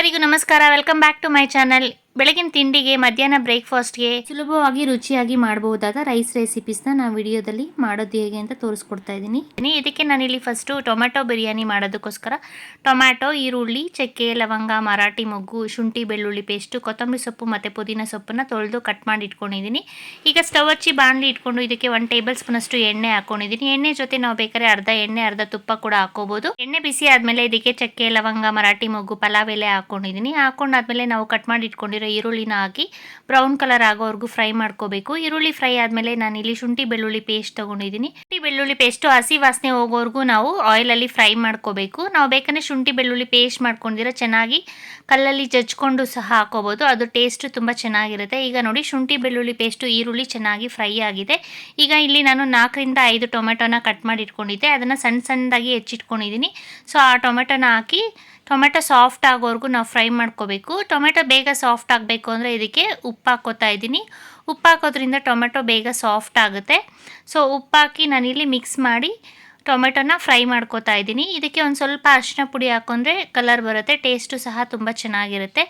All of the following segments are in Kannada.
ಎಲ್ಲರಿಗೂ ನಮಸ್ಕಾರ. Welcome back to my channel. ಬೆಳಗಿನ ತಿಂಡಿಗೆ, ಮಧ್ಯಾಹ್ನ ಬ್ರೇಕ್ಫಾಸ್ಟ್ಗೆ ಸುಲಭವಾಗಿ ರುಚಿಯಾಗಿ ಮಾಡಬಹುದಾದ ರೈಸ್ ರೆಸಿಪೀಸ್ನ ನಾನು ವಿಡಿಯೋದಲ್ಲಿ ಮಾಡೋದು ಹೇಗೆ ಅಂತ ತೋರಿಸ್ಕೊಡ್ತಾ ಇದ್ದೀನಿ. ಇದಕ್ಕೆ ನಾನಿಲ್ಲಿ ಫಸ್ಟು ಟೊಮೆಟೊ ಬಿರಿಯಾನಿ ಮಾಡೋದಕ್ಕೋಸ್ಕರ ಟೊಮ್ಯಾಟೊ, ಈರುಳ್ಳಿ, ಚಕ್ಕೆ, ಲವಂಗ, ಮರಾಠಿ ಮೊಗ್ಗು, ಶುಂಠಿ ಬೆಳ್ಳುಳ್ಳಿ ಪೇಸ್ಟು, ಕೊತ್ತಂಬರಿ ಸೊಪ್ಪು ಮತ್ತು ಪುದೀನ ಸೊಪ್ಪನ್ನು ತೊಳೆದು ಕಟ್ ಮಾಡಿ ಇಟ್ಕೊಂಡಿದ್ದೀನಿ. ಈಗ ಸ್ಟವ್ ಹಚ್ಚಿ ಬಾಣಲಿ ಇಟ್ಕೊಂಡು ಇದಕ್ಕೆ 1 ಟೇಬಲ್ ಸ್ಪೂನ್ ಅಷ್ಟು ಎಣ್ಣೆ ಹಾಕೊಂಡಿದ್ದೀನಿ. ಎಣ್ಣೆ ಜೊತೆ ನಾವು ಬೇಕಾದ್ರೆ ಅರ್ಧ ಎಣ್ಣೆ ಅರ್ಧ ತುಪ್ಪ ಕೂಡ ಹಾಕೋಬಹುದು. ಎಣ್ಣೆ ಬಿಸಿ ಆದಮೇಲೆ ಇದಕ್ಕೆ ಚಕ್ಕೆ, ಲವಂಗ, ಮರಾಠಿ ಮೊಗ್ಗು, ಪಲಾವ್ ಎಲೆ ಹಾಕೊಂಡಿದ್ದೀನಿ. ಹಾಕೊಂಡಾದ್ಮೇಲೆ ನಾವು ಕಟ್ ಮಾಡಿ ಇಟ್ಕೊಂಡಿರೋ ಈರುಳ್ಳಿನ ಹಾಕಿ ಬ್ರೌನ್ ಕಲರ್ ಆಗೋವರೆಗೂ ಫ್ರೈ ಮಾಡ್ಕೋಬೇಕು. ಈರುಳ್ಳಿ ಫ್ರೈ ಆದಮೇಲೆ ನಾನು ಇಲ್ಲಿ ಶುಂಠಿ ಬೆಳ್ಳುಳ್ಳಿ ಪೇಸ್ಟ್ ತಗೊಂಡಿದ್ದೀನಿ. ಶುಂಠಿ ಬೆಳ್ಳುಳ್ಳಿ ಪೇಸ್ಟ್ ಹಸಿ ವಾಸನೆ ಹೋಗೋವರೆಗೂ ನಾವು ಆಯಿಲಲ್ಲಿ ಫ್ರೈ ಮಾಡ್ಕೋಬೇಕು. ನಾವು ಬೇಕಂದ್ರೆ ಶುಂಠಿ ಬೆಳ್ಳುಳ್ಳಿ ಪೇಸ್ಟ್ ಮಾಡ್ಕೊಂಡಿರೋ ಚೆನ್ನಾಗಿ ಕಲ್ಲಲ್ಲಿ ಜಜ್ಕೊಂಡು ಸಹ ಹಾಕೋಬಹುದು. ಅದು ಟೇಸ್ಟ್ ತುಂಬ ಚೆನ್ನಾಗಿರುತ್ತೆ. ಈಗ ನೋಡಿ, ಶುಂಠಿ ಬೆಳ್ಳುಳ್ಳಿ ಪೇಸ್ಟು ಈರುಳ್ಳಿ ಚೆನ್ನಾಗಿ ಫ್ರೈ ಆಗಿದೆ. ಈಗ ಇಲ್ಲಿ ನಾನು 4 ರಿಂದ 5 ಟೊಮೆಟೊನ ಕಟ್ ಮಾಡಿ ಇಟ್ಕೊಂಡಿದ್ದೆ. ಅದನ್ನು ಸಣ್ಣ ಸಣ್ಣದಾಗಿ ಹೆಚ್ಚಿಟ್ಕೊಂಡಿದ್ದೀನಿ. ಸೊ ಆ ಟೊಮೆಟೊನ ಹಾಕಿ ಟೊಮೆಟೊ ಸಾಫ್ಟ್ ಆಗೋವರೆಗೂ ನಾವು ಫ್ರೈ ಮಾಡ್ಕೋಬೇಕು. ಟೊಮೆಟೊ ಬೇಗ ಸಾಫ್ಟ್ ಆಗಬೇಕು ಅಂದರೆ ಇದಕ್ಕೆ ಉಪ್ಪು ಹಾಕೋತಾ ಇದ್ದೀನಿ. ಉಪ್ಪು ಹಾಕೋದ್ರಿಂದ ಟೊಮೆಟೊ ಬೇಗ ಸಾಫ್ಟ್ ಆಗುತ್ತೆ. ಸೊ ಉಪ್ಪು ಹಾಕಿ ನಾನಿಲ್ಲಿ ಮಿಕ್ಸ್ ಮಾಡಿ ಟೊಮೆಟೊನ ಫ್ರೈ ಮಾಡ್ಕೋತಾ ಇದ್ದೀನಿ. ಇದಕ್ಕೆ ಒಂದು ಸ್ವಲ್ಪ ಅರಿಶಿನ ಪುಡಿ ಹಾಕೊಂಡ್ರೆ ಕಲರ್ ಬರುತ್ತೆ, ಟೇಸ್ಟು ಸಹ ತುಂಬ ಚೆನ್ನಾಗಿರುತ್ತೆ.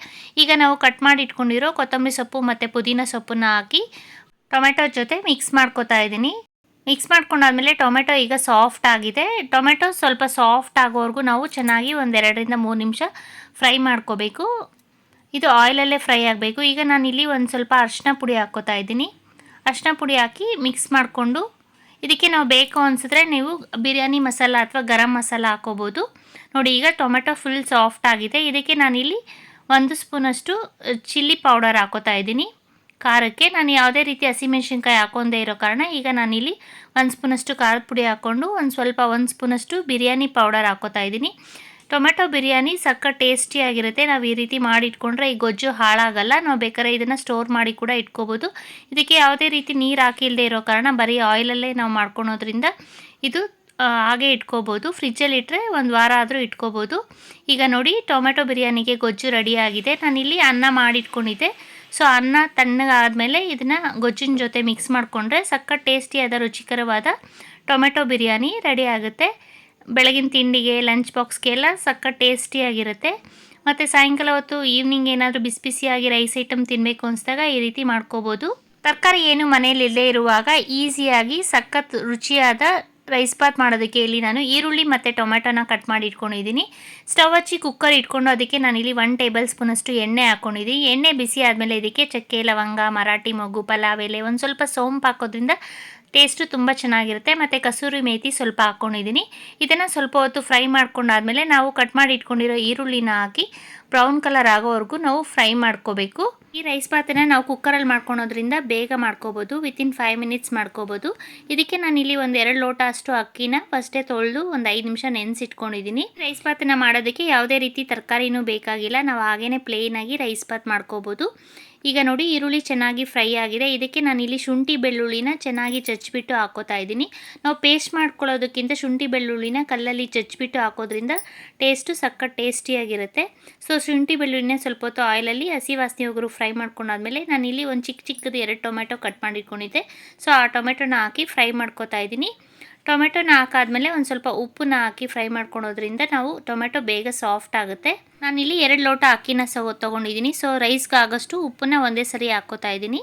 ಈಗ ನಾವು ಕಟ್ ಮಾಡಿ ಇಟ್ಕೊಂಡಿರೋ ಕೊತ್ತಂಬರಿ ಸೊಪ್ಪು ಮತ್ತು ಪುದೀನ ಸೊಪ್ಪನ್ನ ಹಾಕಿ ಟೊಮೆಟೊ ಜೊತೆ ಮಿಕ್ಸ್ ಮಾಡ್ಕೋತಾ ಇದ್ದೀನಿ. ಮಿಕ್ಸ್ ಮಾಡ್ಕೊಂಡಾದ್ಮೇಲೆ ಟೊಮೆಟೊ ಈಗ ಸಾಫ್ಟ್ ಆಗಿದೆ. ಟೊಮೆಟೊ ಸ್ವಲ್ಪ ಸಾಫ್ಟ್ ಆಗೋವರೆಗೂ ನಾವು ಚೆನ್ನಾಗಿ 1 ರಿಂದ 3 ನಿಮಿಷ ಫ್ರೈ ಮಾಡ್ಕೋಬೇಕು. ಇದು ಆಯಿಲಲ್ಲೇ ಫ್ರೈ ಆಗಬೇಕು. ಈಗ ನಾನಿಲ್ಲಿ ಒಂದು ಸ್ವಲ್ಪ ಅರಿಶಿನ ಪುಡಿ ಹಾಕ್ಕೋತಾ ಇದ್ದೀನಿ. ಅರಿಶಿನ ಪುಡಿ ಹಾಕಿ ಮಿಕ್ಸ್ ಮಾಡಿಕೊಂಡು ಇದಕ್ಕೆ ನಾವು ಬೇಕು ಅನಿಸಿದ್ರೆ ನೀವು ಬಿರಿಯಾನಿ ಮಸಾಲ ಅಥವಾ ಗರಂ ಮಸಾಲ ಹಾಕೋಬೋದು. ನೋಡಿ, ಈಗ ಟೊಮೆಟೊ ಫುಲ್ ಸಾಫ್ಟ್ ಆಗಿದೆ. ಇದಕ್ಕೆ ನಾನಿಲ್ಲಿ 1 ಸ್ಪೂನಷ್ಟು ಚಿಲ್ಲಿ ಪೌಡರ್ ಹಾಕೋತಾ ಇದ್ದೀನಿ. ಖಾರಕ್ಕೆ ನಾನು ಯಾವುದೇ ರೀತಿ ಹಸಿಮೆಣಸಿನ್ಕಾಯಿ ಹಾಕೊಂಡೇ ಇರೋ ಕಾರಣ ಈಗ ನಾನಿಲ್ಲಿ 1 ಸ್ಪೂನಷ್ಟು ಖಾರದ ಪುಡಿ ಹಾಕ್ಕೊಂಡು 1 ಸ್ಪೂನಷ್ಟು ಬಿರಿಯಾನಿ ಪೌಡರ್ ಹಾಕೋತಾ ಇದ್ದೀನಿ. ಟೊಮೆಟೊ ಬಿರಿಯಾನಿ ಸಕ್ಕ ಟೇಸ್ಟಿಯಾಗಿರುತ್ತೆ. ನಾವು ಈ ರೀತಿ ಮಾಡಿ ಇಟ್ಕೊಂಡ್ರೆ ಈ ಗೊಜ್ಜು ಹಾಳಾಗಲ್ಲ. ನಾವು ಬೇಕಾದ್ರೆ ಇದನ್ನು ಸ್ಟೋರ್ ಮಾಡಿ ಕೂಡ ಇಟ್ಕೋಬೋದು. ಇದಕ್ಕೆ ಯಾವುದೇ ರೀತಿ ನೀರು ಹಾಕಿಲ್ಲದೆ ಇರೋ ಕಾರಣ ಬರೀ ಆಯಿಲಲ್ಲೇ ನಾವು ಮಾಡ್ಕೊಳೋದ್ರಿಂದ ಇದು ಹಾಗೆ ಇಟ್ಕೋಬೋದು. ಫ್ರಿಜ್ಜಲ್ಲಿ ಇಟ್ಟರೆ 1 ವಾರ ಆದರೂ ಇಟ್ಕೋಬೋದು. ಈಗ ನೋಡಿ, ಟೊಮೆಟೊ ಬಿರಿಯಾನಿಗೆ ಗೊಜ್ಜು ರೆಡಿಯಾಗಿದೆ. ನಾನಿಲ್ಲಿ ಅನ್ನ ಮಾಡಿಟ್ಕೊಂಡಿದ್ದೆ. ಸೊ ಅನ್ನ ತಣ್ಣಗಾದಮೇಲೆ ಇದನ್ನು ಗೊಜ್ಜಿನ ಜೊತೆ ಮಿಕ್ಸ್ ಮಾಡಿಕೊಂಡ್ರೆ ಸಕ್ಕ ಟೇಸ್ಟಿಯಾದ ರುಚಿಕರವಾದ ಟೊಮೆಟೊ ಬಿರಿಯಾನಿ ರೆಡಿ ಆಗುತ್ತೆ. ಬೆಳಗಿನ ತಿಂಡಿಗೆ, ಲಂಚ್ ಬಾಕ್ಸ್ಗೆಲ್ಲ ಸಕ್ಕ ಟೇಸ್ಟಿಯಾಗಿರುತ್ತೆ. ಮತ್ತು ಸಾಯಂಕಾಲ ಹೊತ್ತು ಈವ್ನಿಂಗ್ ಏನಾದರೂ ಬಿಸಿ ಬಿಸಿಯಾಗಿ ರೈಸ್ ಐಟಮ್ ತಿನ್ನಬೇಕು ಅನಿಸಿದಾಗ ಈ ರೀತಿ ಮಾಡ್ಕೋಬೋದು. ತರಕಾರಿ ಏನು ಮನೇಲಿ ಇಲ್ಲದೇ ಇರುವಾಗ ಈಸಿಯಾಗಿ ಸಖತ್ ರುಚಿಯಾದ ರೈಸ್ ಬಾತ್ ಮಾಡೋದಕ್ಕೆ ಇಲ್ಲಿ ನಾನು ಈರುಳ್ಳಿ ಮತ್ತು ಟೊಮೆಟೊನ ಕಟ್ ಮಾಡಿ ಇಟ್ಕೊಂಡಿದ್ದೀನಿ. ಸ್ಟವ್ ಹಚ್ಚಿ ಕುಕ್ಕರ್ ಇಟ್ಕೊಂಡು ಅದಕ್ಕೆ ನಾನಿಲ್ಲಿ 1 ಟೇಬಲ್ ಸ್ಪೂನಷ್ಟು ಎಣ್ಣೆ ಹಾಕ್ಕೊಂಡಿದ್ದೀನಿ. ಎಣ್ಣೆ ಬಿಸಿ ಆದಮೇಲೆ ಇದಕ್ಕೆ ಚಕ್ಕೆ, ಲವಂಗ, ಮರಾಠಿ ಮೊಗ್ಗು, ಪಲಾವ್ ಎಲೆ, ಒಂದು ಸ್ವಲ್ಪ ಸೋಂಪು ಹಾಕೋದ್ರಿಂದ ಟೇಸ್ಟು ತುಂಬ ಚೆನ್ನಾಗಿರುತ್ತೆ. ಮತ್ತು ಕಸೂರಿ ಮೇಥಿ ಸ್ವಲ್ಪ ಹಾಕ್ಕೊಂಡಿದ್ದೀನಿ. ಇದನ್ನು ಸ್ವಲ್ಪ ಹೊತ್ತು ಫ್ರೈ ಮಾಡ್ಕೊಂಡಾದ್ಮೇಲೆ ನಾವು ಕಟ್ ಮಾಡಿ ಇಟ್ಕೊಂಡಿರೋ ಈರುಳ್ಳಿನ ಹಾಕಿ ಬ್ರೌನ್ ಕಲರ್ ಆಗೋವರೆಗೂ ನಾವು ಫ್ರೈ ಮಾಡ್ಕೋಬೇಕು. ಈ ರೈಸ್ ಬಾತನ್ನು ನಾವು ಕುಕ್ಕರಲ್ಲಿ ಮಾಡ್ಕೊಳೋದ್ರಿಂದ ಬೇಗ ಮಾಡ್ಕೋಬೋದು. ವಿತಿನ್ 5 ಮಿನಿಟ್ಸ್ ಮಾಡ್ಕೋಬೋದು. ಇದಕ್ಕೆ ನಾನಿಲ್ಲಿ 1-2 ಲೋಟ ಅಷ್ಟು ಅಕ್ಕಿನ ಫಸ್ಟೇ ತೊಳೆದು 5 ನಿಮಿಷ ನೆನೆಸಿಟ್ಕೊಂಡಿದ್ದೀನಿ. ರೈಸ್ ಬಾತನ್ನು ಮಾಡೋದಕ್ಕೆ ಯಾವುದೇ ರೀತಿ ತರಕಾರಿನೂ ಬೇಕಾಗಿಲ್ಲ. ನಾವು ಹಾಗೇ ಪ್ಲೇನಾಗಿ ರೈಸ್ ಬಾತ್ ಮಾಡ್ಕೋಬೋದು. ಈಗ ನೋಡಿ, ಈರುಳ್ಳಿ ಚೆನ್ನಾಗಿ ಫ್ರೈ ಆಗಿದೆ. ಇದಕ್ಕೆ ನಾನಿಲ್ಲಿ ಶುಂಠಿ ಬೆಳ್ಳುಳ್ಳಿನ ಚೆನ್ನಾಗಿ ಚಚ್ಚಿಬಿಟ್ಟು ಹಾಕೋತಾ ಇದ್ದೀನಿ. ನಾವು ಪೇಸ್ಟ್ ಮಾಡ್ಕೊಳ್ಳೋದಕ್ಕಿಂತ ಶುಂಠಿ ಬೆಳ್ಳುಳ್ಳಿನ ಕಲ್ಲಲ್ಲಿ ಚಚ್ಚಿಬಿಟ್ಟು ಹಾಕೋದ್ರಿಂದ ಟೇಸ್ಟು ಸಕ್ಕ ಟೇಸ್ಟಿಯಾಗಿರುತ್ತೆ. ಸೊ ಶುಂಠಿ ಬೆಳ್ಳುಳ್ಳಿನ ಸ್ವಲ್ಪ ಹೊತ್ತು ಆಯಿಲಲ್ಲಿ ಹಸಿ ವಾಸನೆ ಹೋಗೋರು ಫ್ರೈ ಮಾಡ್ಕೊಂಡಾದ್ಮೇಲೆ ನಾನಿಲ್ಲಿ ಒಂದು ಚಿಕ್ಕದು 2 ಟೊಮೆಟೊ ಕಟ್ ಮಾಡಿಟ್ಕೊಂಡಿದ್ದೆ. ಸೊ ಆ ಟೊಮೆಟೊನ ಹಾಕಿ ಫ್ರೈ ಮಾಡ್ಕೋತಾ ಇದ್ದೀನಿ. ಟೊಮೆಟೊನ ಹಾಕಾದ್ಮೇಲೆ ಒಂದು ಸ್ವಲ್ಪ ಉಪ್ಪನ್ನ ಹಾಕಿ ಫ್ರೈ ಮಾಡ್ಕೊಳೋದ್ರಿಂದ ನಾವು ಟೊಮೆಟೊ ಬೇಗ ಸಾಫ್ಟ್ ಆಗುತ್ತೆ. ನಾನಿಲ್ಲಿ 2 ಲೋಟ ಅಕ್ಕಿನ ತೊಗೊಂಡಿದ್ದೀನಿ. ಸೊ ರೈಸ್ಗೆ ಆಗೋಷ್ಟು ಉಪ್ಪನ್ನ ಒಂದೇ ಸರಿ ಹಾಕ್ಕೋತಾ ಇದ್ದೀನಿ.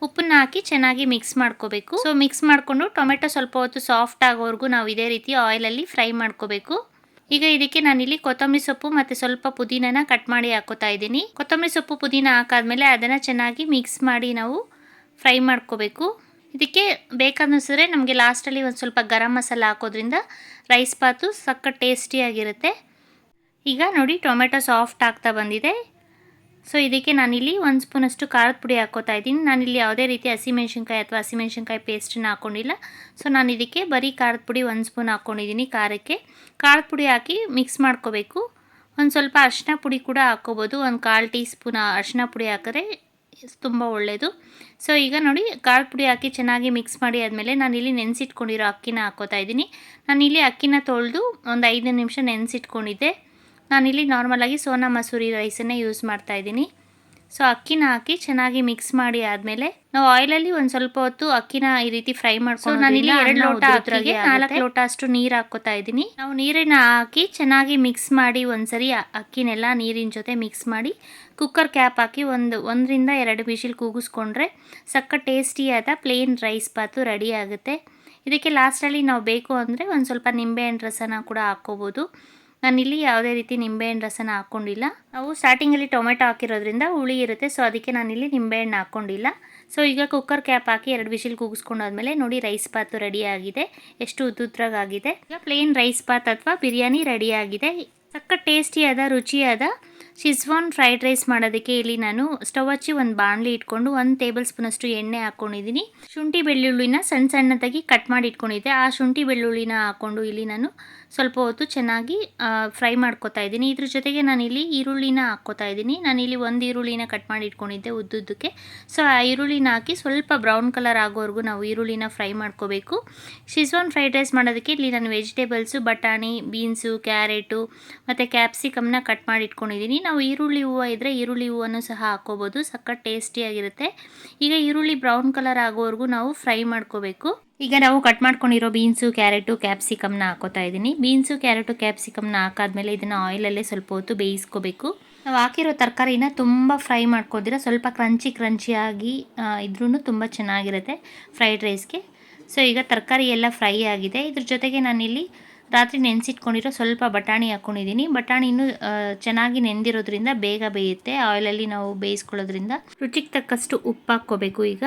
ಉಪ್ಪನ್ನ ಹಾಕಿ ಚೆನ್ನಾಗಿ ಮಿಕ್ಸ್ ಮಾಡ್ಕೋಬೇಕು. ಸೊ ಮಿಕ್ಸ್ ಮಾಡಿಕೊಂಡು ಟೊಮೆಟೊ ಸ್ವಲ್ಪ ಹೊತ್ತು ಸಾಫ್ಟ್ ಆಗೋವರೆಗೂ ನಾವು ಇದೇ ರೀತಿ ಆಯಿಲಲ್ಲಿ ಫ್ರೈ ಮಾಡ್ಕೋಬೇಕು. ಈಗ ಇದಕ್ಕೆ ನಾನಿಲ್ಲಿ ಕೊತ್ತಂಬರಿ ಸೊಪ್ಪು ಮತ್ತು ಸ್ವಲ್ಪ ಪುದೀನನ ಕಟ್ ಮಾಡಿ ಹಾಕೋತಾ ಇದ್ದೀನಿ. ಕೊತ್ತಂಬರಿ ಸೊಪ್ಪು ಪುದೀನ ಹಾಕಾದ್ಮೇಲೆ ಅದನ್ನು ಚೆನ್ನಾಗಿ ಮಿಕ್ಸ್ ಮಾಡಿ ನಾವು ಫ್ರೈ ಮಾಡ್ಕೋಬೇಕು. ಇದಕ್ಕೆ ಬೇಕಾದನಿಸಿದ್ರೆ ನಮಗೆ ಲಾಸ್ಟಲ್ಲಿ ಒಂದು ಸ್ವಲ್ಪ ಗರಂ ಮಸಾಲ ಹಾಕೋದ್ರಿಂದ ರೈಸ್ ಬಾತು ಸಕ್ಕ ಟೇಸ್ಟಿಯಾಗಿರುತ್ತೆ. ಈಗ ನೋಡಿ, ಟೊಮೆಟೊ ಸಾಫ್ಟ್ ಆಗ್ತಾ ಬಂದಿದೆ. ಸೊ ಇದಕ್ಕೆ ನಾನಿಲ್ಲಿ 1 ಸ್ಪೂನಷ್ಟು ಖಾರದ ಪುಡಿ ಹಾಕ್ಕೋತಾ ಇದ್ದೀನಿ. ನಾನಿಲ್ಲಿ ಯಾವುದೇ ರೀತಿ ಹಸಿಮೆಣಸಿನ್ಕಾಯಿ ಅಥವಾ ಹಸಿಮೆಣಸಿನ್ಕಾಯಿ ಪೇಸ್ಟನ್ನ ಹಾಕ್ಕೊಂಡಿಲ್ಲ. ಸೊ ನಾನು ಇದಕ್ಕೆ ಬರೀ ಖಾರದ ಪುಡಿ 1 ಸ್ಪೂನ್ ಹಾಕ್ಕೊಂಡಿದ್ದೀನಿ. ಖಾರಕ್ಕೆ ಖಾರದ ಪುಡಿ ಹಾಕಿ ಮಿಕ್ಸ್ ಮಾಡ್ಕೋಬೇಕು. ಒಂದು ಸ್ವಲ್ಪ ಅರಿಶಿನ ಪುಡಿ ಕೂಡ ಹಾಕ್ಕೋಬೋದು. 1/4 ಟೀ ಸ್ಪೂನ್ ಅರಿಶಿನ ಪುಡಿ ಹಾಕಿದ್ರೆ ತುಂಬ ಒಳ್ಳೆಯದು. ಸೊ ಈಗ ನೋಡಿ, ಖಾರದ ಪುಡಿ ಹಾಕಿ ಚೆನ್ನಾಗಿ ಮಿಕ್ಸ್ ಮಾಡಿ ಆದಮೇಲೆ ನಾನಿಲ್ಲಿ ನೆನೆಸಿಟ್ಕೊಂಡಿರೋ ಅಕ್ಕಿನ ಹಾಕ್ಕೋತಾ ಇದ್ದೀನಿ. ನಾನಿಲ್ಲಿ ಅಕ್ಕಿನ ತೊಳೆದು ಒಂದು 5 ನಿಮಿಷ ನೆನೆಸಿಟ್ಕೊಂಡಿದ್ದೆ. ನಾನಿಲ್ಲಿ ನಾರ್ಮಲಾಗಿ ಸೋನಾ ಮಸೂರಿ ರೈಸನ್ನೇ ಯೂಸ್ ಮಾಡ್ತಾಯಿದ್ದೀನಿ. ಸೊ ಅಕ್ಕಿನ ಹಾಕಿ ಚೆನ್ನಾಗಿ ಮಿಕ್ಸ್ ಮಾಡಿ ಆದಮೇಲೆ ನಾವು ಆಯಿಲಲ್ಲಿ ಒಂದು ಸ್ವಲ್ಪ ಹೊತ್ತು ಅಕ್ಕಿನ ಈ ರೀತಿ ಫ್ರೈ ಮಾಡ್ಕೊಂಡು ನಾನಿಲ್ಲಿ 2 ಲೋಟ ಅಕ್ಕಿಗೆ 4 ಲೋಟ ಅಷ್ಟು ನೀರು ಹಾಕೋತಾ ಇದ್ದೀನಿ. ನಾವು ನೀರನ್ನ ಹಾಕಿ ಚೆನ್ನಾಗಿ ಮಿಕ್ಸ್ ಮಾಡಿ ಒಂದ್ಸರಿ ಅಕ್ಕಿನೆಲ್ಲ ನೀರಿನ ಜೊತೆ ಮಿಕ್ಸ್ ಮಾಡಿ ಕುಕ್ಕರ್ ಕ್ಯಾಪ್ ಹಾಕಿ 1-2 ವಿಷಿಲ್ ಕೂಗಿಸ್ಕೊಂಡ್ರೆ ಸಕ್ಕ ಟೇಸ್ಟಿಯಾದ ಪ್ಲೇನ್ ರೈಸ್ ಬಾತು ರೆಡಿ ಆಗುತ್ತೆ. ಇದಕ್ಕೆ ಲಾಸ್ಟಲ್ಲಿ ನಾವು ಬೇಕು ಅಂದರೆ ಒಂದು ಸ್ವಲ್ಪ ನಿಂಬೆಹಣ್ಣು ರಸನ ಕೂಡ ಹಾಕ್ಕೋಬೋದು. ನಾನಿಲ್ಲಿ ಯಾವುದೇ ರೀತಿ ನಿಂಬೆಹಣ್ಣು ರಸನ ಹಾಕ್ಕೊಂಡಿಲ್ಲ. ನಾವು ಸ್ಟಾರ್ಟಿಂಗಲ್ಲಿ ಟೊಮೆಟೊ ಹಾಕಿರೋದ್ರಿಂದ ಹುಳಿ ಇರುತ್ತೆ, ಸೊ ಅದಕ್ಕೆ ನಾನಿಲ್ಲಿ ನಿಂಬೆಹಣ್ಣು ಹಾಕ್ಕೊಂಡಿಲ್ಲ. ಸೊ ಈಗ ಕುಕ್ಕರ್ ಕ್ಯಾಪ್ ಹಾಕಿ 2 ವಿಷಿಲ್ ಕೂಗಿಸ್ಕೊಂಡಾದ್ಮೇಲೆ ನೋಡಿ ರೈಸ್ ಬಾತು ರೆಡಿ ಆಗಿದೆ. ಎಷ್ಟು ಉದ್ದುದ್ರಾಗಿದೆ. ಈಗ ಪ್ಲೇನ್ ರೈಸ್ ಬಾತ್ ಅಥವಾ ಬಿರಿಯಾನಿ ರೆಡಿ ಆಗಿದೆ. ಸಕ್ಕ ಟೇಸ್ಟಿಯಾದ ರುಚಿಯಾದ ಶಿಜ್ವಾನ್ ಫ್ರೈಡ್ ರೈಸ್ ಮಾಡೋದಕ್ಕೆ ಇಲ್ಲಿ ನಾನು ಸ್ಟವ್ ಹಚ್ಚಿ ಒಂದು ಬಾಣಲಿ ಇಟ್ಕೊಂಡು 1 ಟೇಬಲ್ ಸ್ಪೂನ್ ಅಷ್ಟು ಎಣ್ಣೆ ಹಾಕ್ಕೊಂಡಿದ್ದೀನಿ. ಶುಂಠಿ ಬೆಳ್ಳುಳ್ಳಿನ ಸಣ್ಣದಾಗಿ ಕಟ್ ಮಾಡಿ ಇಟ್ಕೊಂಡಿದ್ದೆ. ಆ ಶುಂಠಿ ಬೆಳ್ಳುಳ್ಳಿನ ಹಾಕ್ಕೊಂಡು ಇಲ್ಲಿ ನಾನು ಸ್ವಲ್ಪ ಹೊತ್ತು ಚೆನ್ನಾಗಿ ಫ್ರೈ ಮಾಡ್ಕೊತಾ ಇದ್ದೀನಿ. ಇದ್ರ ಜೊತೆಗೆ ನಾನಿಲ್ಲಿ ಈರುಳ್ಳಿನ ಹಾಕ್ಕೋತಾ ಇದ್ದೀನಿ. ನಾನಿಲ್ಲಿ 1 ಈರುಳ್ಳಿನ ಕಟ್ ಮಾಡಿ ಇಟ್ಕೊಂಡಿದ್ದೆ ಉದ್ದುದ್ದಕ್ಕೆ. ಸೊ ಆ ಈರುಳ್ಳಿನ ಹಾಕಿ ಸ್ವಲ್ಪ ಬ್ರೌನ್ ಕಲರ್ ಆಗೋವರೆಗೂ ನಾವು ಈರುಳ್ಳಿನ ಫ್ರೈ ಮಾಡ್ಕೋಬೇಕು. ಶಿಜ್ವಾನ್ ಫ್ರೈಡ್ ರೈಸ್ ಮಾಡೋದಕ್ಕೆ ಇಲ್ಲಿ ನಾನು ವೆಜಿಟೇಬಲ್ಸು ಬಟಾಣಿ, ಬೀನ್ಸು, ಕ್ಯಾರೆಟು ಮತ್ತು ಕ್ಯಾಪ್ಸಿಕಮ್ನ ಕಟ್ ಮಾಡಿ ಇಟ್ಕೊಂಡಿದ್ದೀನಿ. ನಾವು ಈರುಳ್ಳಿ ಹೂವು ಇದ್ದರೆ ಈರುಳ್ಳಿ ಹೂವನ್ನು ಸಹ ಹಾಕ್ಕೋಬೋದು, ಸಕ್ಕ ಟೇಸ್ಟಿಯಾಗಿರುತ್ತೆ. ಈಗ ಈರುಳ್ಳಿ ಬ್ರೌನ್ ಕಲರ್ ಆಗೋವರೆಗೂ ನಾವು ಫ್ರೈ ಮಾಡ್ಕೋಬೇಕು. ಈಗ ನಾವು ಕಟ್ ಮಾಡ್ಕೊಂಡಿರೋ ಬೀನ್ಸು, ಕ್ಯಾರೆಟು, ಕ್ಯಾಪ್ಸಿಕಮ್ನ ಹಾಕೋತಾ ಇದ್ದೀನಿ. ಬೀನ್ಸು, ಕ್ಯಾರೆಟು, ಕ್ಯಾಪ್ಸಿಕಮ್ನ ಹಾಕಾದ್ಮೇಲೆ ಇದನ್ನು ಆಯಿಲಲ್ಲೇ ಸ್ವಲ್ಪ ಹೊತ್ತು ಬೇಯಿಸ್ಕೋಬೇಕು. ನಾವು ಹಾಕಿರೋ ತರಕಾರಿನ ತುಂಬ ಫ್ರೈ ಮಾಡ್ಕೋದಿರ ಸ್ವಲ್ಪ ಕ್ರಂಚಿಯಾಗಿ ಇದ್ರೂ ತುಂಬ ಚೆನ್ನಾಗಿರುತ್ತೆ ಫ್ರೈಡ್ ರೈಸ್ಗೆ. ಸೊ ಈಗ ತರಕಾರಿ ಎಲ್ಲ ಫ್ರೈ ಆಗಿದೆ. ಇದ್ರ ಜೊತೆಗೆ ನಾನಿಲ್ಲಿ ರಾತ್ರಿ ನೆನೆಸಿಟ್ಕೊಂಡಿರೋ ಸ್ವಲ್ಪ ಬಟಾಣಿ ಹಾಕ್ಕೊಂಡಿದ್ದೀನಿ. ಬಟಾಣಿ ಇನ್ನೂ ಚೆನ್ನಾಗಿ ನೆಂದಿರೋದ್ರಿಂದ ಬೇಗ ಬೇಯುತ್ತೆ. ಆಯಿಲಲ್ಲಿ ನಾವು ಬೇಯಿಸ್ಕೊಳ್ಳೋದ್ರಿಂದ ರುಚಿಗೆ ತಕ್ಕಷ್ಟು ಉಪ್ಪು ಹಾಕ್ಕೋಬೇಕು. ಈಗ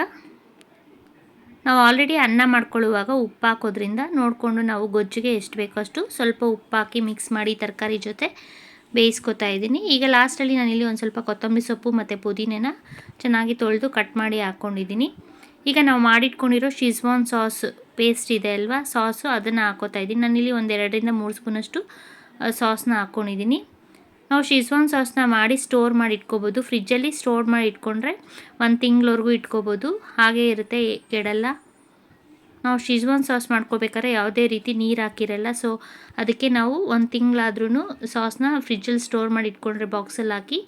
ನಾವು ಆಲ್ರೆಡಿ ಅನ್ನ ಮಾಡ್ಕೊಳ್ಳುವಾಗ ಉಪ್ಪು ಹಾಕೋದ್ರಿಂದ ನೋಡಿಕೊಂಡು ನಾವು ಗೊಜ್ಜಿಗೆ ಎಷ್ಟು ಬೇಕೋ ಅಷ್ಟು ಸ್ವಲ್ಪ ಉಪ್ಪು ಹಾಕಿ ಮಿಕ್ಸ್ ಮಾಡಿ ತರಕಾರಿ ಜೊತೆ ಬೇಯಿಸ್ಕೊತಾ ಇದ್ದೀನಿ. ಈಗ ಲಾಸ್ಟಲ್ಲಿ ನಾನಿಲ್ಲಿ ಒಂದು ಸ್ವಲ್ಪ ಕೊತ್ತಂಬರಿ ಸೊಪ್ಪು ಮತ್ತು ಪುದೀನೆನ ಚೆನ್ನಾಗಿ ತೊಳೆದು ಕಟ್ ಮಾಡಿ ಹಾಕ್ಕೊಂಡಿದ್ದೀನಿ. ಈಗ ನಾವು ಮಾಡಿಟ್ಕೊಂಡಿರೋ ಶಿಜ್ವಾನ್ ಸಾಸ್ ಪೇಸ್ಟ್ ಇದೆ ಅಲ್ವಾ, ಸಾಸು ಅದನ್ನು ಹಾಕೋತಾ ಇದ್ದೀನಿ. ನಾನಿಲ್ಲಿ 2-3 ಸ್ಪೂನಷ್ಟು ಸಾಸ್ನ ಹಾಕ್ಕೊಂಡಿದ್ದೀನಿ. ನಾವು ಶಿಜ್ವಾನ್ ಸಾಸ್ನ ಮಾಡಿ ಸ್ಟೋರ್ ಮಾಡಿ ಇಟ್ಕೋಬೋದು. ಫ್ರಿಜ್ಜಲ್ಲಿ ಸ್ಟೋರ್ ಮಾಡಿ ಇಟ್ಕೊಂಡ್ರೆ 1 ತಿಂಗಳವರೆಗೂ ಇಟ್ಕೋಬೋದು, ಹಾಗೇ ಇರುತ್ತೆ, ಕೆಡಲ್ಲ. ನಾವು ಶಿಜ್ವಾನ್ ಸಾಸ್ ಮಾಡ್ಕೋಬೇಕಾದ್ರೆ ಯಾವುದೇ ರೀತಿ ನೀರು ಹಾಕಿರಲ್ಲ. ಸೊ ಅದಕ್ಕೆ ನಾವು 1 ತಿಂಗಳಾದ್ರೂ ಸಾಸ್ನ ಫ್ರಿಜ್ಜಲ್ಲಿ ಸ್ಟೋರ್ ಮಾಡಿ ಇಟ್ಕೊಂಡ್ರೆ ಬಾಕ್ಸಲ್ಲಿ ಹಾಕಿ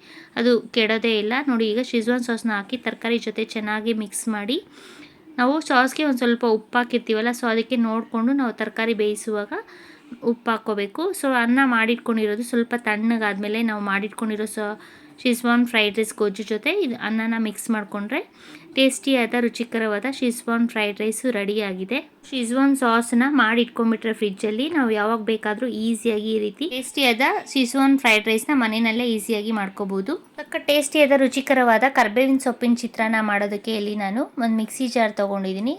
ಅದು ಕೆಡೋದೇ ಇಲ್ಲ. ನೋಡಿ ಈಗ ಶಿಜ್ವಾನ್ ಸಾಸ್ನ ಹಾಕಿ ತರಕಾರಿ ಜೊತೆ ಚೆನ್ನಾಗಿ ಮಿಕ್ಸ್ ಮಾಡಿ ನಾವು ಸಾಸ್ಗೆ ಒಂದು ಸ್ವಲ್ಪ ಉಪ್ಪು ಹಾಕಿರ್ತೀವಲ್ಲ, ಸೊ ಅದಕ್ಕೆ ನೋಡಿಕೊಂಡು ನಾವು ತರಕಾರಿ ಬೇಯಿಸುವಾಗ ಉಪ್ಪು ಹಾಕ್ಕೋಬೇಕು. ಸೊ ಅನ್ನ ಮಾಡಿಟ್ಕೊಂಡಿರೋದು ಸ್ವಲ್ಪ ತಣ್ಣಗಾದ್ಮೇಲೆ ನಾವು ಮಾಡಿಟ್ಕೊಂಡಿರೋ ಶಿಜ್ವಾನ್ ಫ್ರೈಡ್ ರೈಸ್ ಗೊಜ್ಜು ಜೊತೆ ಇದು ಅನ್ನನ ಮಿಕ್ಸ್ ಮಾಡಿಕೊಂಡ್ರೆ ಟೇಸ್ಟಿಯಾದ ರುಚಿಕರವಾದ ಶಿಜ್ವಾನ್ ಫ್ರೈಡ್ ರೈಸು ರೆಡಿಯಾಗಿದೆ. ಶಿಜ್ವಾನ್ ಸಾಸನ್ನ ಮಾಡಿ ಇಟ್ಕೊಂಡ್ಬಿಟ್ರೆ ಫ್ರಿಜ್ಜಲ್ಲಿ ನಾವು ಯಾವಾಗ ಬೇಕಾದರೂ ಈಸಿಯಾಗಿ ಈ ರೀತಿ ಟೇಸ್ಟಿಯಾದ ಶಿಜ್ವಾನ್ ಫ್ರೈಡ್ ರೈಸ್ನ ಮನೆಯಲ್ಲೇ ಈಸಿಯಾಗಿ ಮಾಡ್ಕೋಬೋದು. ಸಕ್ಕ ಟೇಸ್ಟಿಯಾದ ರುಚಿಕರವಾದ ಕರ್ಬೇವಿನ ಸೊಪ್ಪಿನ ಚಿತ್ರಾನ್ನ ಮಾಡೋದಕ್ಕೆ ಇಲ್ಲಿ ನಾನು ಒಂದು ಮಿಕ್ಸಿ ಜಾರ್ ತೊಗೊಂಡಿದ್ದೀನಿ.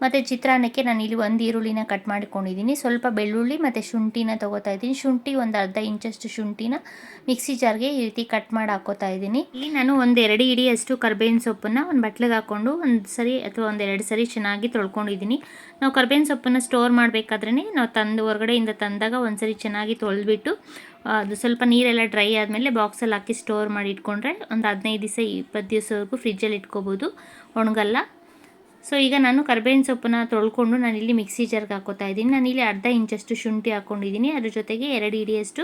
ಮತ್ತು ಚಿತ್ರಾನ್ನಕ್ಕೆ ನಾನು ಇಲ್ಲಿ 1 ಈರುಳ್ಳಿನ ಕಟ್ ಮಾಡಿಕೊಂಡಿದ್ದೀನಿ. ಸ್ವಲ್ಪ ಬೆಳ್ಳುಳ್ಳಿ ಮತ್ತು ಶುಂಠಿನ ತೊಗೋತಾ ಇದ್ದೀನಿ. ಶುಂಠಿ ಒಂದು ಅರ್ಧ ಇಂಚಷ್ಟು ಶುಂಠಿನ ಮಿಕ್ಸಿ ಜಾರ್ಗೆ ಈ ರೀತಿ ಕಟ್ ಮಾಡಿ ಹಾಕೋತಾ ಇದ್ದೀನಿ. ಇಲ್ಲಿ ನಾನು 1-2 ಹಿಡಿಯಷ್ಟು ಕರ್ಬೇವಿನ ಸೊಪ್ಪನ್ನು ಒಂದು ಬಟ್ಲಿಗೆ ಹಾಕ್ಕೊಂಡು 1 ಸರಿ ಅಥವಾ 1-2 ಸರಿ ಚೆನ್ನಾಗಿ ತೊಳ್ಕೊಂಡಿದ್ದೀನಿ. ನಾವು ಕರ್ಬೇವಿನ ಸೊಪ್ಪನ್ನು ಸ್ಟೋರ್ ಮಾಡಬೇಕಾದ್ರೇ ನಾವು ಹೊರಗಡೆಯಿಂದ ತಂದಾಗ ಒಂದ್ಸರಿ ಚೆನ್ನಾಗಿ ತೊಳೆದ್ಬಿಟ್ಟು ಅದು ಸ್ವಲ್ಪ ನೀರೆಲ್ಲ ಡ್ರೈ ಆದಮೇಲೆ ಬಾಕ್ಸಲ್ಲಿ ಹಾಕಿ ಸ್ಟೋರ್ ಮಾಡಿ ಇಟ್ಕೊಂಡ್ರೆ ಒಂದು 15 ದಿವಸ 20 ದಿವಸವರೆಗೂ ಫ್ರಿಜ್ಜಲ್ಲಿ ಇಟ್ಕೋಬೋದು, ಒಣಗಲ್ಲ. ಸೊ ಈಗ ನಾನು ಕರ್ಬೇವಿನ ಸೊಪ್ಪನ್ನ ತೊಳ್ಕೊಂಡು ನಾನಿಲ್ಲಿ ಮಿಕ್ಸಿ ಜಾರ್ಗೆ ಹಾಕೋತಾ ಇದ್ದೀನಿ. ನಾನಿಲ್ಲಿ ಅರ್ಧ ಇಂಚಷ್ಟು ಶುಂಠಿ ಹಾಕ್ಕೊಂಡಿದ್ದೀನಿ. ಅದ್ರ ಜೊತೆಗೆ 2 ಹಿಡಿಯಷ್ಟು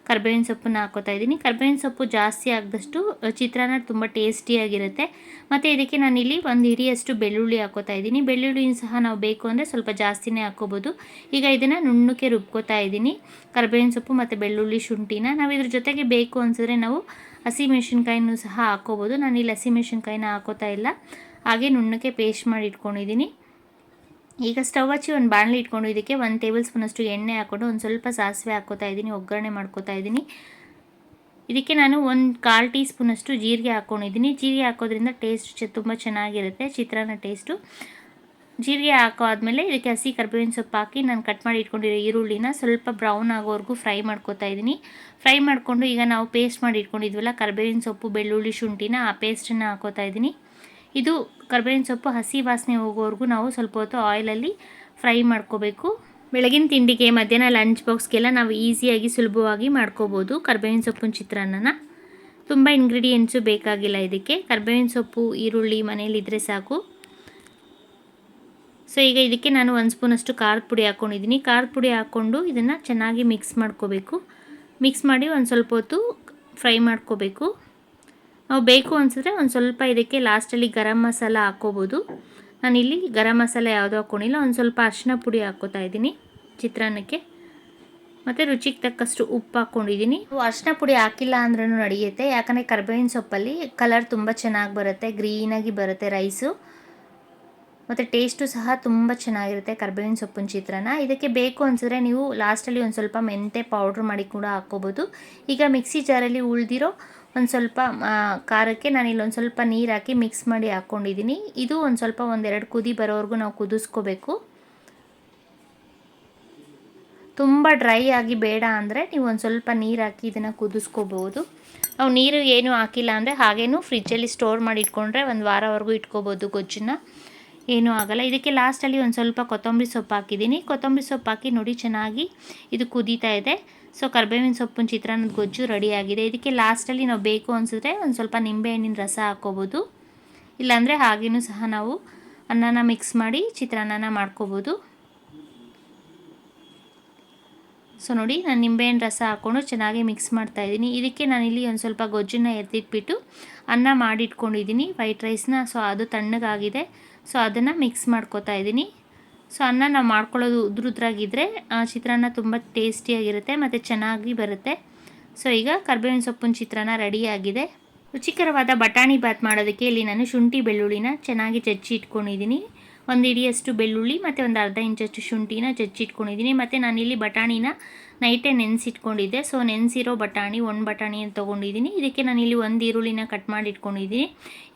ಕರ್ಬೇವಿನ ಸೊಪ್ಪನ್ನ ಹಾಕೋತಾ ಇದ್ದೀನಿ. ಕರ್ಬೇವಿನ ಸೊಪ್ಪು ಜಾಸ್ತಿ ಆಗಿದಷ್ಟು ಚಿತ್ರಾನ್ನ ತುಂಬ ಟೇಸ್ಟಿಯಾಗಿರುತ್ತೆ. ಮತ್ತು ಇದಕ್ಕೆ ನಾನಿಲ್ಲಿ 1 ಹಿಡಿಯಷ್ಟು ಬೆಳ್ಳುಳ್ಳಿ ಹಾಕೋತಾ ಇದ್ದೀನಿ. ಬೆಳ್ಳುಳ್ಳಿನ ಸಹ ನಾವು ಬೇಕು ಅಂದರೆ ಸ್ವಲ್ಪ ಜಾಸ್ತಿನೇ ಹಾಕ್ಕೋಬೋದು. ಈಗ ಇದನ್ನು ನುಣ್ಣಕ್ಕೆ ರುಬ್ಕೋತಾ ಇದ್ದೀನಿ, ಕರ್ಬೇವಿನ ಸೊಪ್ಪು ಮತ್ತು ಬೆಳ್ಳುಳ್ಳಿ ಶುಂಠಿನ. ನಾವು ಇದ್ರ ಜೊತೆಗೆ ಬೇಕು ಅನಿಸಿದ್ರೆ ನಾವು ಹಸಿಮೆಣಸಿನ್ಕಾಯಿನೂ ಸಹ ಹಾಕ್ಕೋಬೋದು. ನಾನಿಲ್ಲಿ ಹಸಿಮೆಣಸಿನ್ಕಾಯಿನ ಹಾಕೋತಾ ಇಲ್ಲ, ಹಾಗೆ ನುಣ್ಣಕ್ಕೆ ಪೇಸ್ಟ್ ಮಾಡಿ ಇಟ್ಕೊಂಡಿದ್ದೀನಿ. ಈಗ ಸ್ಟವ್ ಹಚ್ಚಿ ಒಂದು ಬಾಣಲಿ ಇಟ್ಕೊಂಡು ಇದಕ್ಕೆ 1 ಟೇಬಲ್ ಸ್ಪೂನಷ್ಟು ಎಣ್ಣೆ ಹಾಕ್ಕೊಂಡು ಒಂದು ಸ್ವಲ್ಪ ಸಾಸಿವೆ ಹಾಕ್ಕೋತಾ ಇದ್ದೀನಿ, ಒಗ್ಗರಣೆ ಮಾಡ್ಕೋತಾ ಇದ್ದೀನಿ. ಇದಕ್ಕೆ ನಾನು 1/4 ಟೀ ಸ್ಪೂನಷ್ಟು ಜೀರಿಗೆ ಹಾಕ್ಕೊಂಡಿದ್ದೀನಿ. ಜೀರಿಗೆ ಹಾಕೋದ್ರಿಂದ ಟೇಸ್ಟ್ ತುಂಬ ಚೆನ್ನಾಗಿರುತ್ತೆ ಚಿತ್ರಾನ್ನ ಟೇಸ್ಟು. ಜೀರಿಗೆ ಹಾಕೋದ್ಮೇಲೆ ಇದಕ್ಕೆ ಹಸಿ ಕರ್ಬೇವಿನ ಸೊಪ್ಪು ಹಾಕಿ ನಾನು ಕಟ್ ಮಾಡಿ ಇಟ್ಕೊಂಡಿರೋ ಈರುಳ್ಳಿನ ಸ್ವಲ್ಪ ಬ್ರೌನ್ ಆಗೋವರೆಗೂ ಫ್ರೈ ಮಾಡ್ಕೋತಾ ಇದ್ದೀನಿ. ಫ್ರೈ ಮಾಡಿಕೊಂಡು ಈಗ ನಾವು ಪೇಸ್ಟ್ ಮಾಡಿ ಇಟ್ಕೊಂಡಿದ್ವಲ್ಲ ಕರ್ಬೇವಿನ ಸೊಪ್ಪು, ಬೆಳ್ಳುಳ್ಳಿ, ಶುಂಠಿನ, ಆ ಪೇಸ್ಟನ್ನು ಹಾಕೋತಾ ಇದ್ದೀನಿ. ಇದು ಕರ್ಬೇವಿನ ಸೊಪ್ಪು ಹಸಿ ವಾಸನೆ ಹೋಗೋವರೆಗೂ ನಾವು ಸ್ವಲ್ಪ ಹೊತ್ತು ಆಯಿಲಲ್ಲಿ ಫ್ರೈ ಮಾಡ್ಕೋಬೇಕು. ಬೆಳಗಿನ ತಿಂಡಿಗೆ, ಮಧ್ಯಾಹ್ನ ಲಂಚ್ ಬಾಕ್ಸ್ಗೆಲ್ಲ ನಾವು ಈಸಿಯಾಗಿ ಸುಲಭವಾಗಿ ಮಾಡ್ಕೋಬೋದು ಕರ್ಬೇವಿನ ಸೊಪ್ಪಿನ ಚಿತ್ರಾನ್ನನ. ತುಂಬ ಇಂಗ್ರೀಡಿಯೆಂಟ್ಸು ಬೇಕಾಗಿಲ್ಲ ಇದಕ್ಕೆ. ಕರ್ಬೇವಿನ ಸೊಪ್ಪು, ಈರುಳ್ಳಿ ಮನೇಲಿದ್ದರೆ ಸಾಕು. ಸೊ ಈಗ ಇದಕ್ಕೆ ನಾನು 1 ಸ್ಪೂನಷ್ಟು ಖಾರದ ಪುಡಿ ಹಾಕ್ಕೊಂಡಿದ್ದೀನಿ. ಖಾರದ ಪುಡಿ ಹಾಕ್ಕೊಂಡು ಇದನ್ನು ಚೆನ್ನಾಗಿ ಮಿಕ್ಸ್ ಮಾಡ್ಕೋಬೇಕು. ಮಿಕ್ಸ್ ಮಾಡಿ ಒಂದು ಸ್ವಲ್ಪ ಹೊತ್ತು ಫ್ರೈ ಮಾಡ್ಕೋಬೇಕು. ನಾವು ಬೇಕು ಅನಿಸಿದ್ರೆ ಒಂದು ಸ್ವಲ್ಪ ಇದಕ್ಕೆ ಲಾಸ್ಟಲ್ಲಿ ಗರಂ ಮಸಾಲ ಹಾಕ್ಕೋಬೋದು. ನಾನಿಲ್ಲಿ ಗರಂ ಮಸಾಲ ಯಾವುದೂ ಹಾಕ್ಕೊಂಡಿಲ್ಲ, ಒಂದು ಸ್ವಲ್ಪ ಅರಿಶಿನ ಪುಡಿ ಹಾಕ್ಕೋತಾ ಇದ್ದೀನಿ ಚಿತ್ರಾನ್ನಕ್ಕೆ. ಮತ್ತು ರುಚಿಗೆ ತಕ್ಕಷ್ಟು ಉಪ್ಪು ಹಾಕ್ಕೊಂಡಿದ್ದೀನಿ. ಅರಿಶಿನ ಪುಡಿ ಹಾಕಿಲ್ಲ ಅಂದ್ರೂ ನಡೆಯುತ್ತೆ, ಯಾಕಂದರೆ ಕರ್ಬೇವಿನ ಸೊಪ್ಪಲ್ಲಿ ಕಲರ್ ತುಂಬ ಚೆನ್ನಾಗಿ ಬರುತ್ತೆ, ಗ್ರೀನಾಗಿ ಬರುತ್ತೆ ರೈಸು, ಮತ್ತು ಟೇಸ್ಟು ಸಹ ತುಂಬ ಚೆನ್ನಾಗಿರುತ್ತೆ ಕರ್ಬೇವಿನ ಸೊಪ್ಪಿನ ಚಿತ್ರಾನ್ನ. ಇದಕ್ಕೆ ಬೇಕು ಅನಿಸಿದ್ರೆ ನೀವು ಲಾಸ್ಟಲ್ಲಿ ಒಂದು ಸ್ವಲ್ಪ ಮೆಂತೆ ಪೌಡ್ರ್ ಮಾಡಿ ಕೂಡ ಹಾಕ್ಕೋಬೋದು. ಈಗ ಮಿಕ್ಸಿ ಜಾರಲ್ಲಿ ಉಳಿದಿರೋ ಒಂದು ಸ್ವಲ್ಪ ಖಾರಕ್ಕೆ ನಾನಿಲ್ಲಿ ಒಂದು ಸ್ವಲ್ಪ ನೀರು ಹಾಕಿ ಮಿಕ್ಸ್ ಮಾಡಿ ಹಾಕ್ಕೊಂಡಿದ್ದೀನಿ. ಇದು ಒಂದು ಸ್ವಲ್ಪ ಒಂದೆರಡು ಕುದಿ ಬರೋವರೆಗೂ ನಾವು ಕುದಿಸ್ಕೋಬೇಕು. ತುಂಬ ಡ್ರೈ ಆಗಿ ಬೇಡ ಅಂದರೆ ನೀವು ಒಂದು ಸ್ವಲ್ಪ ನೀರು ಹಾಕಿ ಇದನ್ನು ಕುದಿಸ್ಕೋಬೋದು. ನಾವು ನೀರು ಏನು ಹಾಕಿಲ್ಲ ಅಂದರೆ ಹಾಗೇನೂ ಫ್ರಿಜ್ಜಲ್ಲಿ ಸ್ಟೋರ್ ಮಾಡಿ ಇಟ್ಕೊಂಡ್ರೆ ಒಂದು ವಾರವರೆಗೂ ಇಟ್ಕೋಬೋದು ಗೊಜ್ಜನ್ನ, ಏನೂ ಆಗೋಲ್ಲ. ಇದಕ್ಕೆ ಲಾಸ್ಟಲ್ಲಿ ಒಂದು ಸ್ವಲ್ಪ ಕೊತ್ತಂಬರಿ ಸೊಪ್ಪು ಹಾಕಿದ್ದೀನಿ. ಕೊತ್ತಂಬರಿ ಸೊಪ್ಪು ಹಾಕಿ ನೋಡಿ ಚೆನ್ನಾಗಿ ಇದು ಕುದೀತಾ ಇದೆ. ಸೊ ಕರ್ಬೇವಿನ ಸೊಪ್ಪಿನ ಚಿತ್ರಾನ್ನದ ಗೊಜ್ಜು ರೆಡಿಯಾಗಿದೆ. ಇದಕ್ಕೆ ಲಾಸ್ಟಲ್ಲಿ ನಾವು ಬೇಕು ಅನಿಸಿದ್ರೆ ಒಂದು ಸ್ವಲ್ಪ ನಿಂಬೆಹಣ್ಣಿನ ರಸ ಹಾಕ್ಕೋಬೋದು, ಇಲ್ಲಾಂದರೆ ಹಾಗೇನೂ ಸಹ ನಾವು ಅನ್ನನ ಮಿಕ್ಸ್ ಮಾಡಿ ಚಿತ್ರಾನ್ನನ ಮಾಡ್ಕೋಬೋದು. ಸೊ ನೋಡಿ ನಾನು ನಿಂಬೆಹಣ್ಣು ರಸ ಹಾಕ್ಕೊಂಡು ಚೆನ್ನಾಗಿ ಮಿಕ್ಸ್ ಮಾಡ್ತಾಯಿದ್ದೀನಿ. ಇದಕ್ಕೆ ನಾನಿಲ್ಲಿ ಒಂದು ಸ್ವಲ್ಪ ಗೊಜ್ಜನ್ನು ಎತ್ತಿಟ್ಬಿಟ್ಟು ಅನ್ನ ಮಾಡಿಟ್ಕೊಂಡಿದ್ದೀನಿ ವೈಟ್ ರೈಸ್ನ. ಸೊ ಅದು ತಣ್ಣಗಾಗಿದೆ, ಸೊ ಅದನ್ನು ಮಿಕ್ಸ್ ಮಾಡ್ಕೋತಾ ಇದ್ದೀನಿ. ಸೊ ಅನ್ನ ನಾವು ಮಾಡ್ಕೊಳ್ಳೋದು ಉದ್ರುದ್ರಾಗಿದ್ದರೆ ಚಿತ್ರಾನ್ನ ತುಂಬ ಟೇಸ್ಟಿಯಾಗಿರುತ್ತೆ ಮತ್ತು ಚೆನ್ನಾಗಿ ಬರುತ್ತೆ. ಸೊ ಈಗ ಕರ್ಬೇವಿನ ಸೊಪ್ಪಿನ ಚಿತ್ರಾನ್ನ ರೆಡಿಯಾಗಿದೆ. ರುಚಿಕರವಾದ ಬಟಾಣಿ ಬಾತ್ ಮಾಡೋದಕ್ಕೆ ಇಲ್ಲಿ ನಾನು ಶುಂಠಿ ಬೆಳ್ಳುಳ್ಳಿನ ಚೆನ್ನಾಗಿ ಜಜ್ಜಿ ಇಟ್ಕೊಂಡಿದ್ದೀನಿ. ಒಂದು ಹಿಡಿಯಷ್ಟು ಬೆಳ್ಳುಳ್ಳಿ ಮತ್ತು ಒಂದು ಅರ್ಧ ಇಂಚಷ್ಟು ಶುಂಠಿನ ಜಜ್ಜಿಟ್ಕೊಂಡಿದ್ದೀನಿ. ಮತ್ತು ನಾನಿಲ್ಲಿ ಬಟಾಣಿನ ನೈಟೇ ನೆನೆಸಿಟ್ಕೊಂಡಿದ್ದೆ. ಸೊ ನೆನೆಸಿರೋ ಬಟಾಣಿ, ಒಂದು ಬಟಾಣಿಯನ್ನು ತೊಗೊಂಡಿದ್ದೀನಿ. ಇದಕ್ಕೆ ನಾನಿಲ್ಲಿ ಒಂದು ಈರುಳ್ಳಿನ ಕಟ್ ಮಾಡಿ ಇಟ್ಕೊಂಡಿದ್ದೀನಿ.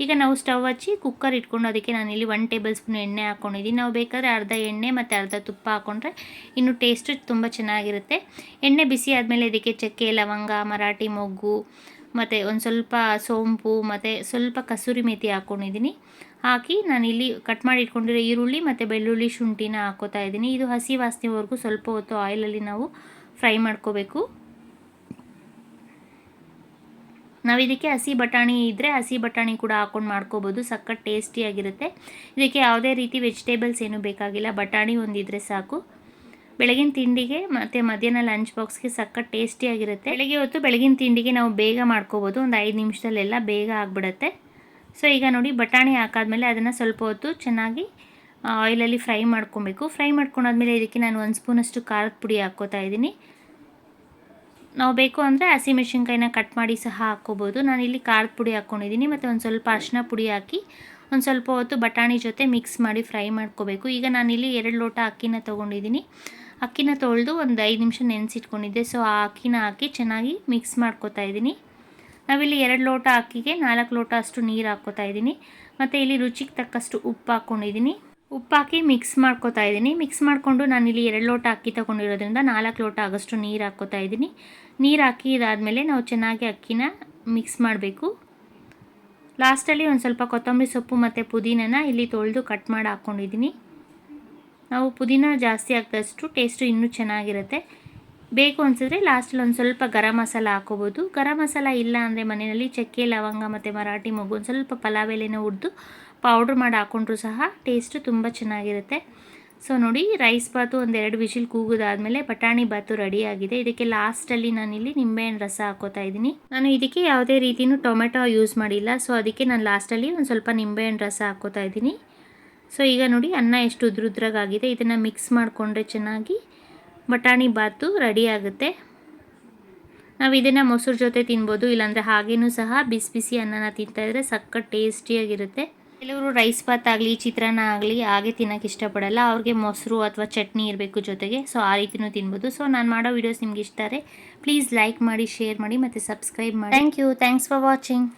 ಈಗ ನಾವು ಸ್ಟವ್ ಹಚ್ಚಿ ಕುಕ್ಕರ್ ಇಟ್ಕೊಂಡು ಅದಕ್ಕೆ ನಾನಿಲ್ಲಿ 1 ಟೇಬಲ್ ಸ್ಪೂನ್ ಎಣ್ಣೆ ಹಾಕ್ಕೊಂಡಿದ್ದೀನಿ. ನಾವು ಬೇಕಾದರೆ ಅರ್ಧ ಎಣ್ಣೆ ಮತ್ತು ಅರ್ಧ ತುಪ್ಪ ಹಾಕ್ಕೊಂಡ್ರೆ ಇನ್ನೂ ಟೇಸ್ಟು ತುಂಬ ಚೆನ್ನಾಗಿರುತ್ತೆ. ಎಣ್ಣೆ ಬಿಸಿ ಆದಮೇಲೆ ಇದಕ್ಕೆ ಚಕ್ಕೆ, ಲವಂಗ, ಮರಾಠಿ ಮೊಗ್ಗು ಮತ್ತು ಒಂದು ಸ್ವಲ್ಪ ಸೋಂಪು ಮತ್ತು ಸ್ವಲ್ಪ ಕಸೂರಿ ಮೇಥಿ ಹಾಕ್ಕೊಂಡಿದ್ದೀನಿ. ಹಾಕಿ ನಾನಿಲ್ಲಿ ಕಟ್ ಮಾಡಿ ಇಟ್ಕೊಂಡಿರೋ ಈರುಳ್ಳಿ ಮತ್ತು ಬೆಳ್ಳುಳ್ಳಿ ಶುಂಠಿನ ಹಾಕ್ಕೋತಾ ಇದ್ದೀನಿ. ಇದು ಹಸಿ ವಾಸನೆವರೆಗೂ ಸ್ವಲ್ಪ ಹೊತ್ತು ಆಯಿಲಲ್ಲಿ ನಾವು ಫ್ರೈ ಮಾಡ್ಕೋಬೇಕು. ನಾವು ಇದಕ್ಕೆ ಹಸಿ ಬಟಾಣಿ ಇದ್ದರೆ ಹಸಿ ಬಟಾಣಿ ಕೂಡ ಹಾಕ್ಕೊಂಡು ಮಾಡ್ಕೋಬೋದು, ಸಖತ್ ಟೇಸ್ಟಿಯಾಗಿರುತ್ತೆ. ಇದಕ್ಕೆ ಯಾವುದೇ ರೀತಿ ವೆಜಿಟೇಬಲ್ಸ್ ಏನೂ ಬೇಕಾಗಿಲ್ಲ, ಬಟಾಣಿ ಒಂದಿದ್ರೆ ಸಾಕು. ಬೆಳಗಿನ ತಿಂಡಿಗೆ ಮತ್ತು ಮಧ್ಯಾಹ್ನ ಲಂಚ್ ಬಾಕ್ಸ್ಗೆ ಸಖತ್ ಟೇಸ್ಟಿಯಾಗಿರುತ್ತೆ. ಬೆಳಗ್ಗೆ ಹೊತ್ತು ಬೆಳಗಿನ ತಿಂಡಿಗೆ ನಾವು ಬೇಗ ಮಾಡ್ಕೋಬೋದು, ಒಂದು 5 ನಿಮಿಷದಲ್ಲೆಲ್ಲ ಬೇಗ ಆಗಿಬಿಡುತ್ತೆ. ಸೊ ಈಗ ನೋಡಿ ಬಟಾಣಿ ಹಾಕಾದ್ಮೇಲೆ ಅದನ್ನು ಸ್ವಲ್ಪ ಹೊತ್ತು ಚೆನ್ನಾಗಿ ಆಯಿಲಲ್ಲಿ ಫ್ರೈ ಮಾಡ್ಕೊಬೇಕು. ಫ್ರೈ ಮಾಡ್ಕೊಂಡಾದ್ಮೇಲೆ ಇದಕ್ಕೆ ನಾನು 1 ಸ್ಪೂನಷ್ಟು ಖಾರದ ಪುಡಿ ಹಾಕ್ಕೋತಾ ಇದ್ದೀನಿ. ನಾವು ಬೇಕು ಅಂದರೆ ಹಸಿಮೆಣಸಿನ್ಕಾಯಿನ ಕಟ್ ಮಾಡಿ ಸಹ ಹಾಕ್ಕೋಬೋದು. ನಾನಿಲ್ಲಿ ಖಾರದ ಪುಡಿ ಹಾಕ್ಕೊಂಡಿದ್ದೀನಿ ಮತ್ತು ಒಂದು ಸ್ವಲ್ಪ ಅರಿಶಿನ ಪುಡಿ ಹಾಕಿ ಒಂದು ಸ್ವಲ್ಪ ಹೊತ್ತು ಬಟಾಣಿ ಜೊತೆ ಮಿಕ್ಸ್ ಮಾಡಿ ಫ್ರೈ ಮಾಡ್ಕೋಬೇಕು. ಈಗ ನಾನಿಲ್ಲಿ 2 ಲೋಟ ಅಕ್ಕಿನ ತೊಗೊಂಡಿದ್ದೀನಿ. ಅಕ್ಕಿನ ತೊಳೆದು ಒಂದು 5 ನಿಮಿಷ ನೆನೆಸಿಟ್ಕೊಂಡಿದ್ದೆ. ಸೊ ಆ ಅಕ್ಕಿನ ಹಾಕಿ ಚೆನ್ನಾಗಿ ಮಿಕ್ಸ್ ಮಾಡ್ಕೋತಾ ಇದ್ದೀನಿ. ನಾವಿಲ್ಲಿ 2 ಲೋಟ ಅಕ್ಕಿಗೆ 4 ಲೋಟ ಅಷ್ಟು ನೀರು ಹಾಕ್ಕೋತಾ ಇದ್ದೀನಿ. ಮತ್ತು ಇಲ್ಲಿ ರುಚಿಗೆ ತಕ್ಕಷ್ಟು ಉಪ್ಪು ಹಾಕ್ಕೊಂಡಿದ್ದೀನಿ. ಉಪ್ಪು ಹಾಕಿ ಮಿಕ್ಸ್ ಮಾಡ್ಕೋತಾ ಇದ್ದೀನಿ. ಮಿಕ್ಸ್ ಮಾಡಿಕೊಂಡು ನಾನಿಲ್ಲಿ 2 ಲೋಟ ಅಕ್ಕಿ ತೊಗೊಂಡಿರೋದ್ರಿಂದ 4 ಲೋಟ ಆಗೋಷ್ಟು ನೀರು ಹಾಕ್ಕೋತಾ ಇದ್ದೀನಿ. ನೀರು ಹಾಕಿ ಇದಾದಮೇಲೆ ನಾವು ಚೆನ್ನಾಗಿ ಅಕ್ಕಿನ ಮಿಕ್ಸ್ ಮಾಡಬೇಕು. ಲಾಸ್ಟಲ್ಲಿ ಒಂದು ಸ್ವಲ್ಪ ಕೊತ್ತಂಬರಿ ಸೊಪ್ಪು ಮತ್ತು ಪುದೀನನ ಇಲ್ಲಿ ತೊಳೆದು ಕಟ್ ಮಾಡಿ ಹಾಕ್ಕೊಂಡಿದ್ದೀನಿ. ನಾವು ಪುದೀನ ಜಾಸ್ತಿ ಹಾಕಿದಷ್ಟು ಟೇಸ್ಟು ಇನ್ನೂ ಚೆನ್ನಾಗಿರುತ್ತೆ. ಬೇಕು ಅನಿಸಿದ್ರೆ ಲಾಸ್ಟಲ್ಲಿ ಒಂದು ಸ್ವಲ್ಪ ಗರಂ ಮಸಾಲ ಹಾಕ್ಕೋಬೋದು. ಗರಂ ಮಸಾಲ ಇಲ್ಲ ಅಂದರೆ ಮನೆಯಲ್ಲಿ ಚಕ್ಕೆ, ಲವಂಗ ಮತ್ತು ಮರಾಠಿ ಮೊಗ್ಗು, ಒಂದು ಸ್ವಲ್ಪ ಪಲಾವ್ ಎಲೆನ ಹುರಿದು ಪೌಡ್ರ್ ಮಾಡಿ ಹಾಕ್ಕೊಂಡ್ರೂ ಸಹ ಟೇಸ್ಟು ತುಂಬ ಚೆನ್ನಾಗಿರುತ್ತೆ. ಸೊ ನೋಡಿ ರೈಸ್ ಬಾತು ಒಂದು 2 ವಿಷಿಲ್ ಕೂಗೋದಾದಮೇಲೆ ಬಟಾಣಿ ಬಾತು ರೆಡಿಯಾಗಿದೆ. ಇದಕ್ಕೆ ಲಾಸ್ಟಲ್ಲಿ ನಾನಿಲ್ಲಿ ನಿಂಬೆಹಣ್ಣು ರಸ ಹಾಕ್ಕೋತಾ ಇದ್ದೀನಿ. ನಾನು ಇದಕ್ಕೆ ಯಾವುದೇ ರೀತಿಯೂ ಟೊಮೆಟೊ ಯೂಸ್ ಮಾಡಿಲ್ಲ. ಸೊ ಅದಕ್ಕೆ ನಾನು ಲಾಸ್ಟಲ್ಲಿ ಒಂದು ಸ್ವಲ್ಪ ನಿಂಬೆಹಣ್ಣು ರಸ ಹಾಕ್ಕೋತಾ ಇದ್ದೀನಿ. ಸೊ ಈಗ ನೋಡಿ ಅನ್ನ ಎಷ್ಟು ಉದ್ರುದ್ರಾಗಿದೆ. ಇದನ್ನು ಮಿಕ್ಸ್ ಮಾಡಿಕೊಂಡ್ರೆ ಚೆನ್ನಾಗಿ ಬಟಾಣಿ ಬಾತು ರೆಡಿ ಆಗುತ್ತೆ. ನಾವು ಇದನ್ನು ಮೊಸರು ಜೊತೆ ತಿನ್ಬೋದು, ಇಲ್ಲಾಂದರೆ ಹಾಗೇನೂ ಸಹ ಬಿಸಿ ಬಿಸಿ ಅನ್ನನ ತಿಂತಾಯಿದ್ರೆ ಸಖತ್ ಟೇಸ್ಟಿಯಾಗಿರುತ್ತೆ. ಕೆಲವರು ರೈಸ್ ಬಾತ್ ಆಗಲಿ ಚಿತ್ರಾನ್ನ ಆಗಲಿ ಹಾಗೆ ತಿನ್ನೋಕ್ಕೆ ಇಷ್ಟಪಡಲ್ಲ, ಅವ್ರಿಗೆ ಮೊಸರು ಅಥವಾ ಚಟ್ನಿ ಇರಬೇಕು ಜೊತೆಗೆ. ಸೊ ಆ ರೀತಿಯೂ ತಿನ್ಬೋದು. ಸೊ ನಾನು ಮಾಡೋ ವೀಡಿಯೋಸ್ ನಿಮ್ಗೆ ಇಷ್ಟ ಆದರೆ ಪ್ಲೀಸ್ ಲೈಕ್ ಮಾಡಿ, ಶೇರ್ ಮಾಡಿ ಮತ್ತು ಸಬ್ಸ್ಕ್ರೈಬ್ ಮಾಡಿ. Thank you. Thanks for watching.